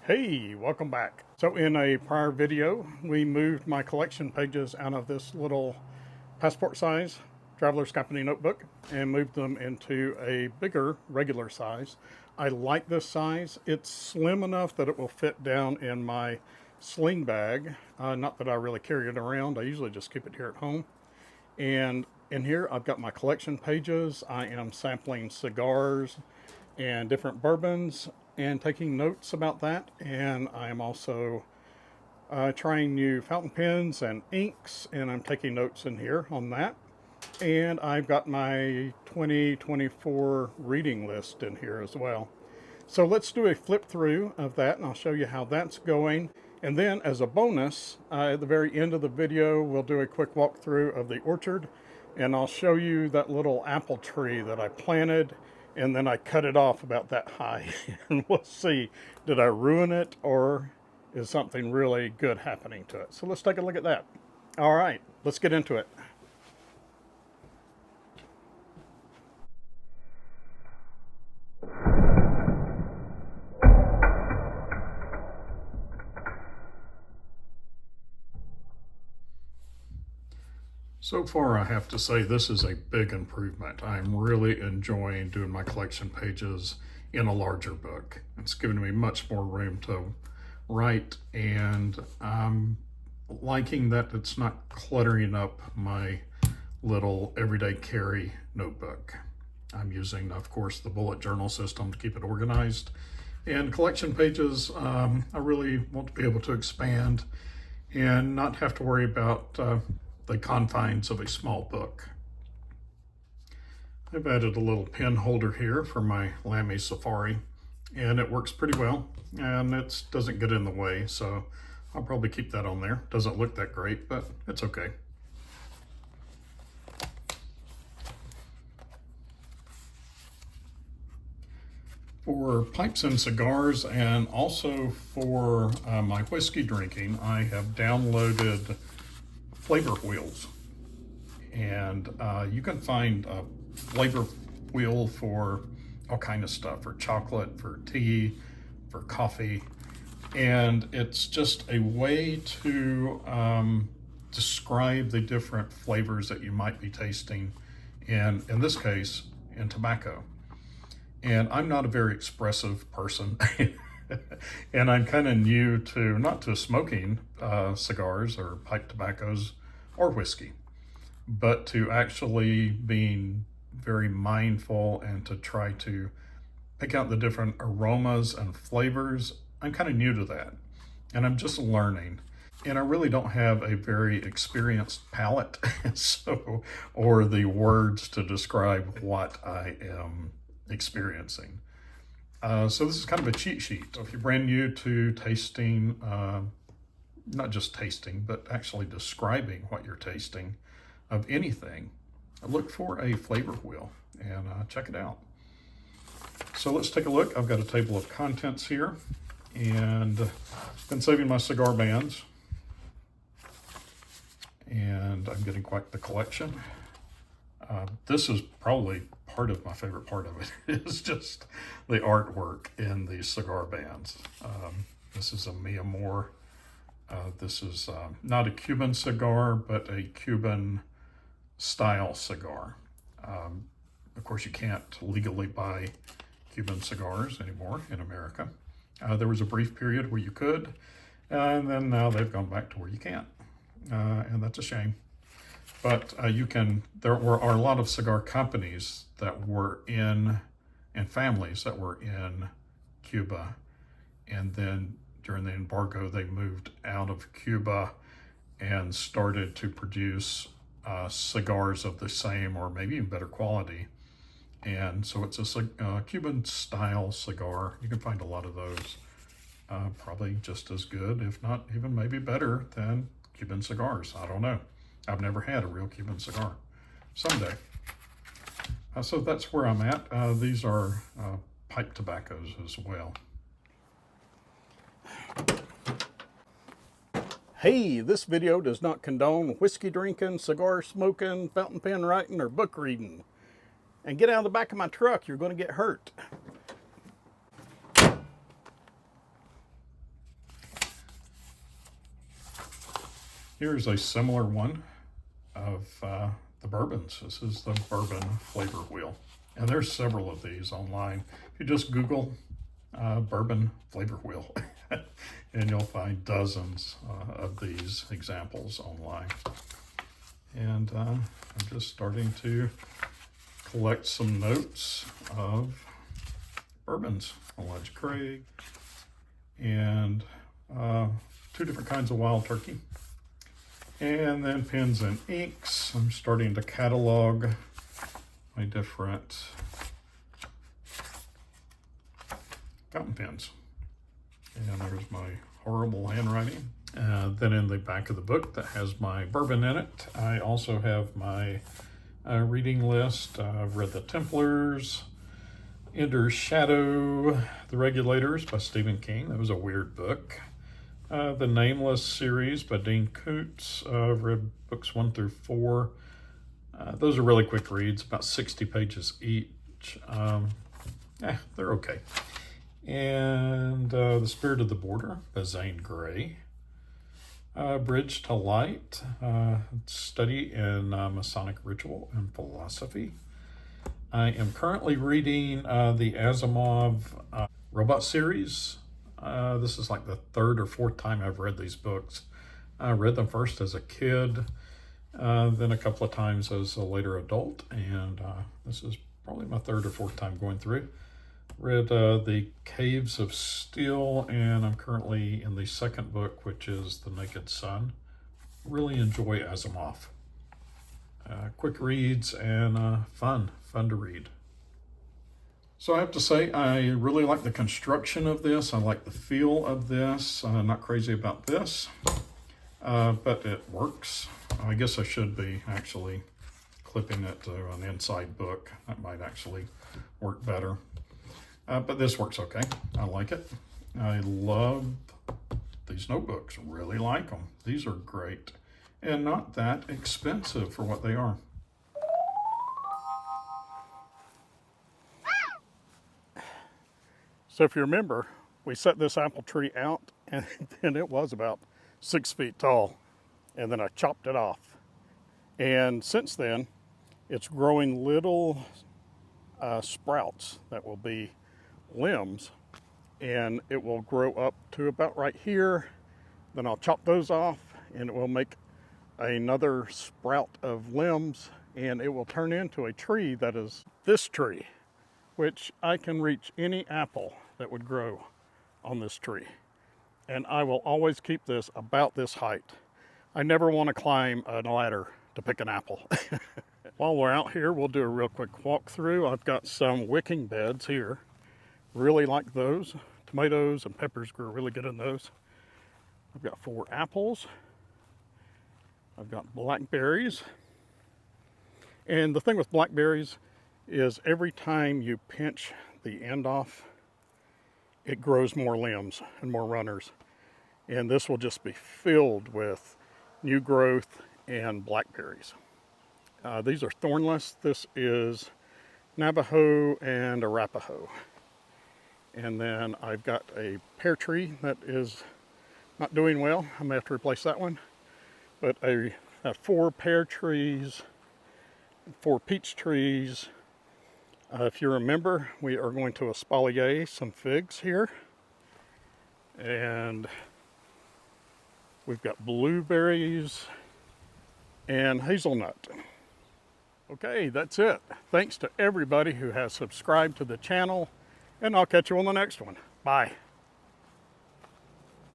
Hey, welcome back. So in a prior video, we moved my collection pages out of this little passport size Traveler's Company notebook and moved them into a bigger regular size. I like this size. It's slim enough that it will fit down in my sling bag. Not that I really carry it around. I usually just keep it here at home. And in here, I've got my collection pages. I am sampling cigars and different bourbons and taking notes about that. And I am also trying new fountain pens and inks, and I'm taking notes in here on that. And I've got my 2024 reading list in here as well. So let's do a flip through of that, and I'll show you how that's going. And then as a bonus, at the very end of the video, we'll do a quick walkthrough of the orchard, and I'll show you that little apple tree that I planted, and then I cut it off about that high. And we'll see, did I ruin it, or is something really good happening to it? So let's take a look at that. All right, let's get into it. So far, I have to say this is a big improvement. I'm really enjoying doing my collection pages in a larger book. It's given me much more room to write, and I'm liking that it's not cluttering up my little everyday carry notebook. I'm using, of course, the bullet journal system to keep it organized. And collection pages, I really want to be able to expand and not have to worry about the confines of a small book. I've added a little pen holder here for my Lamy Safari, and it works pretty well, and it doesn't get in the way, so I'll probably keep that on there. Doesn't look that great, but it's okay. For pipes and cigars, and also for my whiskey drinking, I have downloaded flavor wheels, and you can find a flavor wheel for all kind of stuff, for chocolate, for tea, for coffee, and it's just a way to describe the different flavors that you might be tasting in this case, in tobacco. And I'm not a very expressive person. And I'm kind of new to, not to smoking cigars or pipe tobaccos or whiskey, but to actually being very mindful and to try to pick out the different aromas and flavors. I'm kind of new to that, and I'm just learning. And I really don't have a very experienced palate, so, or the words to describe what I am experiencing. So this is kind of a cheat sheet. If you're brand new to tasting, not just tasting, but actually describing what you're tasting of anything, look for a flavor wheel and check it out. So let's take a look. I've got a table of contents here, and been saving my cigar bands, and I'm getting quite the collection. This is probably part of my favorite part of it is just the artwork in the cigar bands. This is a Mi Amor. This is not a Cuban cigar, but a Cuban style cigar. Of course, you can't legally buy Cuban cigars anymore in America. There was a brief period where you could, and then now they've gone back to where you can't, and that's a shame. But you can, there are a lot of cigar companies that were in, and families that were in Cuba. And then during the embargo, they moved out of Cuba and started to produce cigars of the same or maybe even better quality. And so it's a Cuban style cigar. You can find a lot of those, probably just as good, if not even maybe better than Cuban cigars. I don't know. I've never had a real Cuban cigar. Someday. So that's where I'm at. These are pipe tobaccos as well. Hey, this video does not condone whiskey drinking, cigar smoking, fountain pen writing, or book reading. And get out of the back of my truck, you're going to get hurt. Here's a similar one of the bourbons. This is the bourbon flavor wheel. And there's several of these online. If you just Google bourbon flavor wheel, and you'll find dozens of these examples online. And I'm just starting to collect some notes of bourbons. Elijah Craig and 2 different kinds of wild turkey. And then pens and inks. I'm starting to catalog my different fountain pens. And there's my horrible handwriting. Then in the back of the book that has my bourbon in it, I also have my reading list. I've read The Templars, Ender's Shadow, The Regulators by Stephen King. That was a weird book. The Nameless series by Dean Koontz. I've read books 1 through 4. Those are really quick reads, about 60 pages each. They're okay. And The Spirit of the Border by Zane Grey. Bridge to Light, Study in Masonic Ritual and Philosophy. I am currently reading the Asimov robot series. This is like the 3rd or 4th time I've read these books. I read them first as a kid, then a couple of times as a later adult, and this is probably my 3rd or 4th time going through. Read The Caves of Steel, and I'm currently in the 2nd book, which is The Naked Sun. Really enjoy Asimov. Quick reads and fun to read. So I have to say, I really like the construction of this. I like the feel of this. I'm not crazy about this, but it works. I guess I should be actually clipping it to an inside book. That might actually work better. But this works okay. I like it. I love these notebooks. Really like them. These are great and not that expensive for what they are. So if you remember, we set this apple tree out and then it was about 6 feet tall, and then I chopped it off. And since then, it's growing little sprouts that will be limbs, and it will grow up to about right here. Then I'll chop those off and it will make another sprout of limbs, and it will turn into a tree that is this tree, which I can reach any apple that would grow on this tree. And I will always keep this about this height. I never want to climb a ladder to pick an apple. While we're out here, we'll do a real quick walkthrough. I've got some wicking beds here. Really like those. Tomatoes and peppers grow really good in those. I've got 4 apples. I've got blackberries. And the thing with blackberries is every time you pinch the end off, it grows more limbs and more runners. And this will just be filled with new growth and blackberries. These are thornless. This is Navajo and Arapaho. And then I've got a pear tree that is not doing well. I may have to replace that one. But I have 4 pear trees, 4 peach trees. If you remember, we are going to espalier some figs here. And we've got blueberries and hazelnut. Okay, that's it. Thanks to everybody who has subscribed to the channel, and I'll catch you on the next one. Bye.